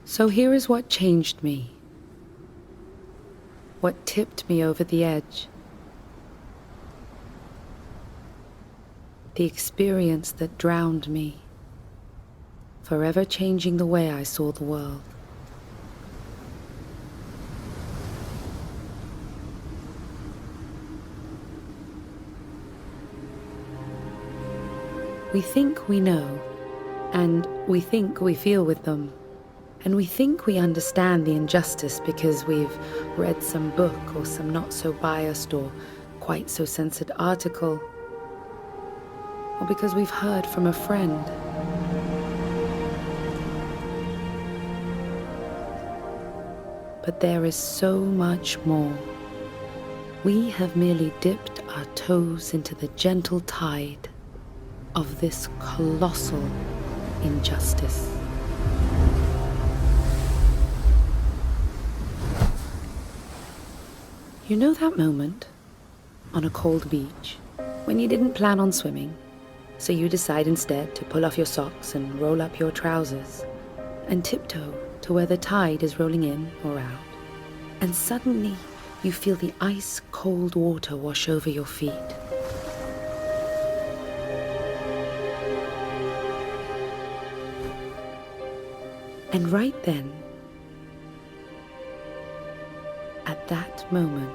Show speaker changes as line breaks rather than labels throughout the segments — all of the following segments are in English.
So here is what changed me, what tipped me over the edge. The experience that drowned me, forever changing the way I saw the world. We think we know, and we think we feel with them, and we think we understand the injustice because we've read some book or some not-so-biased or quite-so-censored article, or because we've heard from a friend. But there is so much more. We have merely dipped our toes into the gentle tide of this colossal injustice. You know that moment on a cold beach when you didn't plan on swimming, so you decide instead to pull off your socks and roll up your trousers and tiptoe to where the tide is rolling in or out, and suddenly you feel the ice-cold water wash over your feet. And right then, at that moment,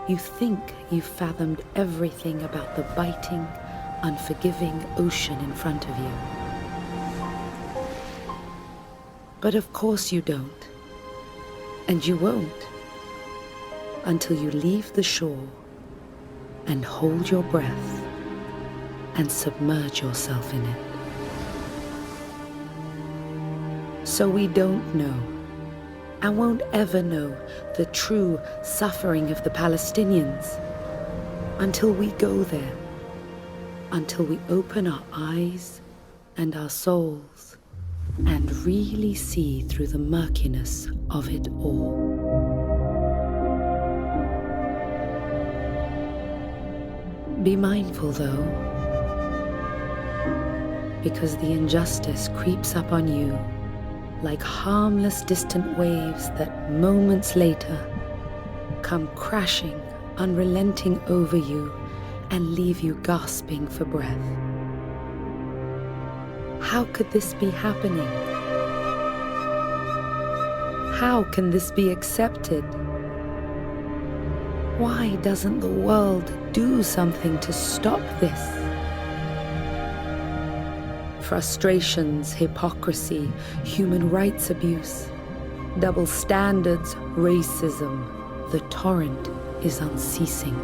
you think you've fathomed everything about the biting, unforgiving ocean in front of you. But of course you don't, and you won't, until you leave the shore and hold your breath and submerge yourself in it. So we don't know, and won't ever know, the true suffering of the Palestinians until we go there, until we open our eyes and our souls and really see through the murkiness of it all. Be mindful, though, because the injustice creeps up on you like harmless distant waves that moments later come crashing, unrelenting over you and leave you gasping for breath. How could this be happening? How can this be accepted? Why doesn't the world do something to stop this? Frustrations, hypocrisy, human rights abuse, double standards, racism. The torrent is unceasing.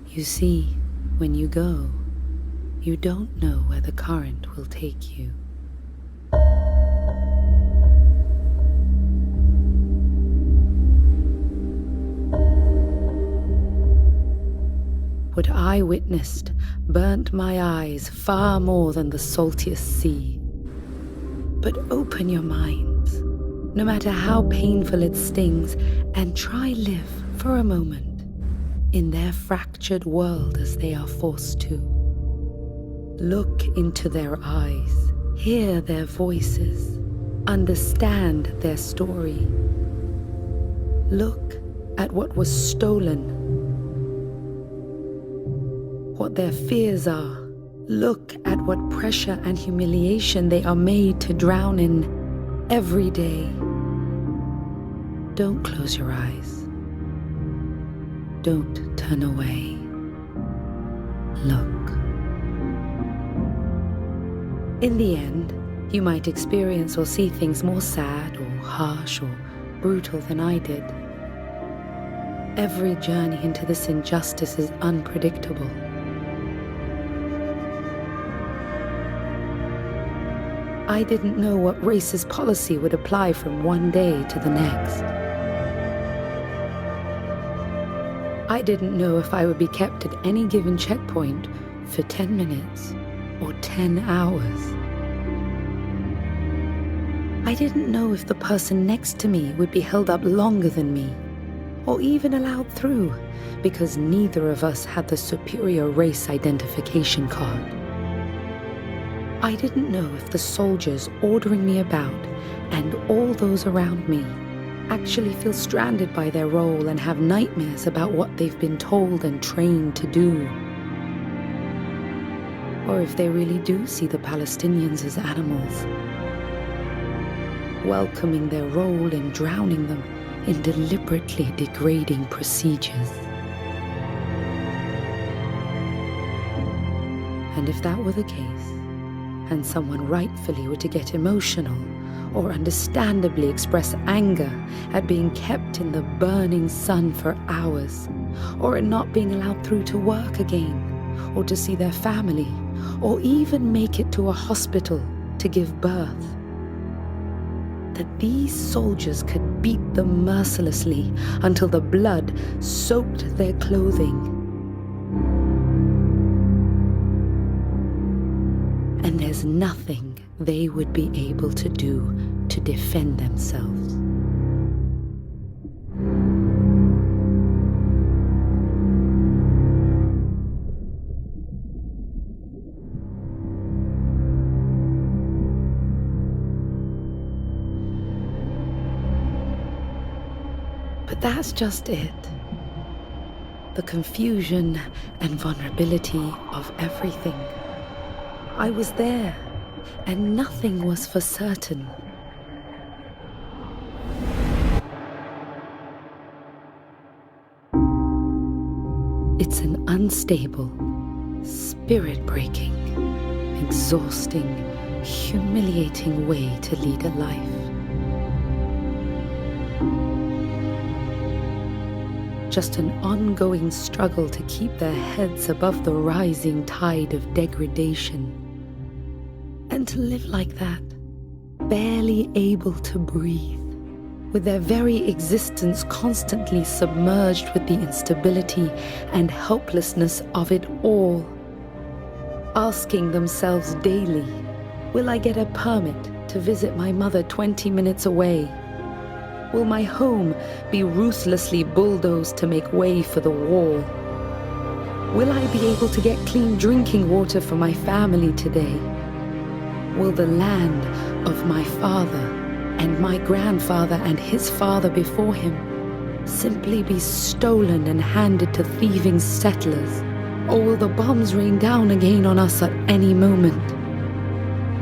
You see, when you go, you don't know where the current will take you. What I witnessed burnt my eyes far more than the saltiest sea. But open your minds, no matter how painful it stings, and try live for a moment in their fractured world as they are forced to. Look into their eyes, hear their voices, understand their story. Look at what was stolen, what their fears are. Look at what pressure and humiliation they are made to drown in every day. Don't close your eyes. Don't turn away. Look. In the end, you might experience or see things more sad or harsh or brutal than I did. Every journey into this injustice is unpredictable. I didn't know what racist policy would apply from one day to the next. I didn't know if I would be kept at any given checkpoint for 10 minutes or 10 hours. I didn't know if the person next to me would be held up longer than me, or even allowed through, because neither of us had the superior race identification card. I didn't know if the soldiers ordering me about, and all those around me, actually feel stranded by their role and have nightmares about what they've been told and trained to do. Or if they really do see the Palestinians as animals, welcoming their role in drowning them in deliberately degrading procedures. And if that were the case, and someone rightfully were to get emotional or understandably express anger at being kept in the burning sun for hours, or at not being allowed through to work again, or to see their family, or even make it to a hospital to give birth, that these soldiers could beat them mercilessly until the blood soaked their clothing. And there's nothing they would be able to do to defend themselves. But that's just it. The confusion and vulnerability of everything. I was there, and nothing was for certain. It's an unstable, spirit-breaking, exhausting, humiliating way to lead a life. Just an ongoing struggle to keep their heads above the rising tide of degradation. And to live like that, barely able to breathe, with their very existence constantly submerged with the instability and helplessness of it all. Asking themselves daily, will I get a permit to visit my mother 20 minutes away? Will my home be ruthlessly bulldozed to make way for the war? Will I be able to get clean drinking water for my family today? Will the land of my father and my grandfather and his father before him simply be stolen and handed to thieving settlers? Or will the bombs rain down again on us at any moment?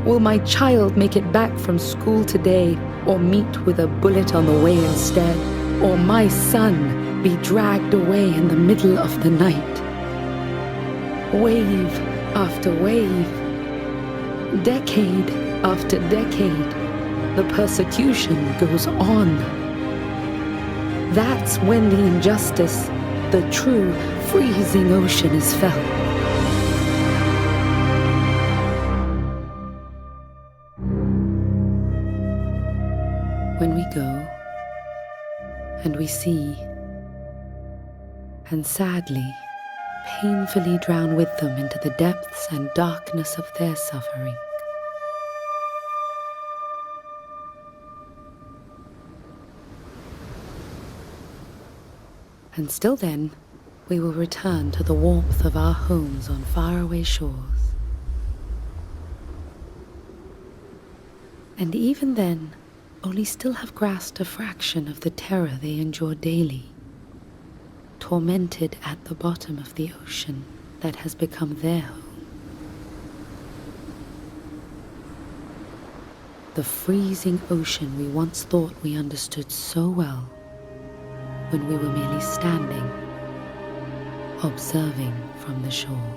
Will my child make it back from school today, or meet with a bullet on the way instead? Or my son be dragged away in the middle of the night? Wave after wave, decade after decade, the persecution goes on. That's when the injustice, the true freezing ocean is felt. When we go, and we see, and sadly, painfully drown with them into the depths and darkness of their suffering. And still then, we will return to the warmth of our homes on faraway shores. And even then, only still have grasped a fraction of the terror they endure daily, tormented at the bottom of the ocean that has become their home. The freezing ocean we once thought we understood so well, when we were merely standing, observing from the shore.